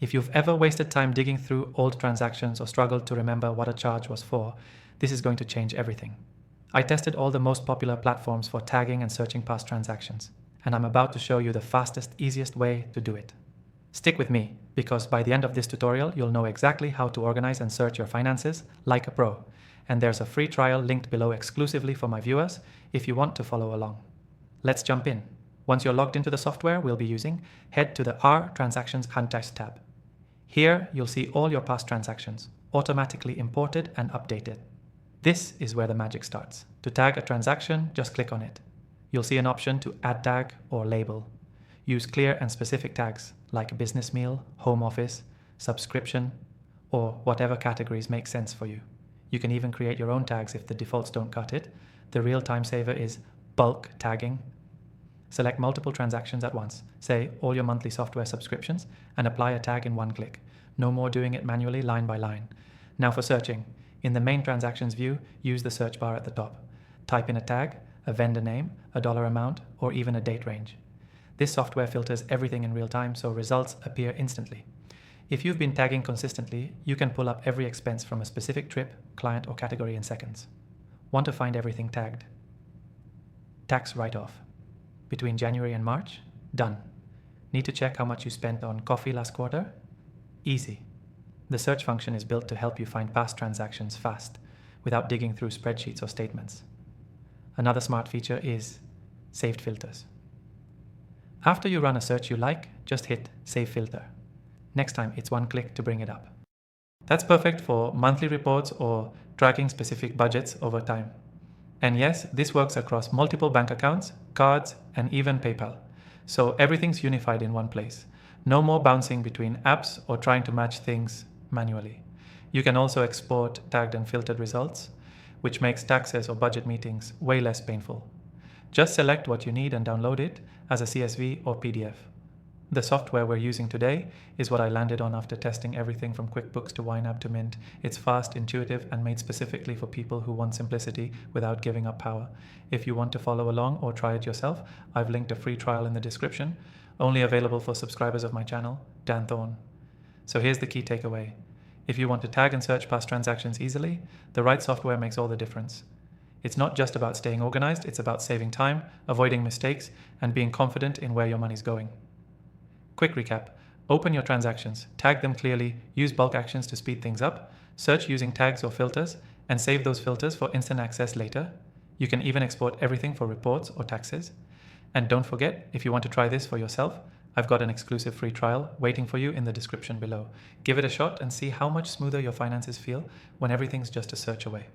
If you've ever wasted time digging through old transactions or struggled to remember what a charge was for, this is going to change everything. I tested all the most popular platforms for tagging and searching past transactions, and I'm about to show you the fastest, easiest way to do it. Stick with me, because by the end of this tutorial, you'll know exactly how to organize and search your finances like a pro. And there's a free trial linked below exclusively for my viewers if you want to follow along. Let's jump in. Once you're logged into the software we'll be using, head to the R Transactions Context tab. Here, you'll see all your past transactions, automatically imported and updated. This is where the magic starts. To tag a transaction, just click on it. You'll see an option to add tag or label. Use clear and specific tags like business meal, home office, subscription, or whatever categories make sense for you. You can even create your own tags if the defaults don't cut it. The real time saver is bulk tagging. Select multiple transactions at once, say all your monthly software subscriptions, and apply a tag in one click. No more doing it manually line by line. Now for searching. In the main transactions view, use the search bar at the top. Type in a tag, a vendor name, a dollar amount, or even a date range. This software filters everything in real time, so results appear instantly. If you've been tagging consistently, you can pull up every expense from a specific trip, client, or category in seconds. Want to find everything tagged? Tax write-off. Between January and March? Done. Need to check how much you spent on coffee last quarter? Easy. The search function is built to help you find past transactions fast, without digging through spreadsheets or statements. Another smart feature is saved filters. After you run a search you like, just hit Save Filter. Next time it's one click to bring it up. That's perfect for monthly reports or tracking specific budgets over time. And yes, this works across multiple bank accounts, cards, and even PayPal. So everything's unified in one place. No more bouncing between apps or trying to match things manually. You can also export tagged and filtered results, which makes taxes or budget meetings way less painful. Just select what you need and download it as a CSV or PDF. The software we're using today is what I landed on after testing everything from QuickBooks to YNAB to Mint. It's fast, intuitive, and made specifically for people who want simplicity without giving up power. If you want to follow along or try it yourself, I've linked a free trial in the description, only available for subscribers of my channel, Dan Thorne. So here's the key takeaway. If you want to tag and search past transactions easily, the right software makes all the difference. It's not just about staying organized, it's about saving time, avoiding mistakes, and being confident in where your money's going. Quick recap. Open your transactions, tag them clearly, use bulk actions to speed things up, search using tags or filters, and save those filters for instant access later. You can even export everything for reports or taxes. And don't forget, if you want to try this for yourself, I've got an exclusive free trial waiting for you in the description below. Give it a shot and see how much smoother your finances feel when everything's just a search away.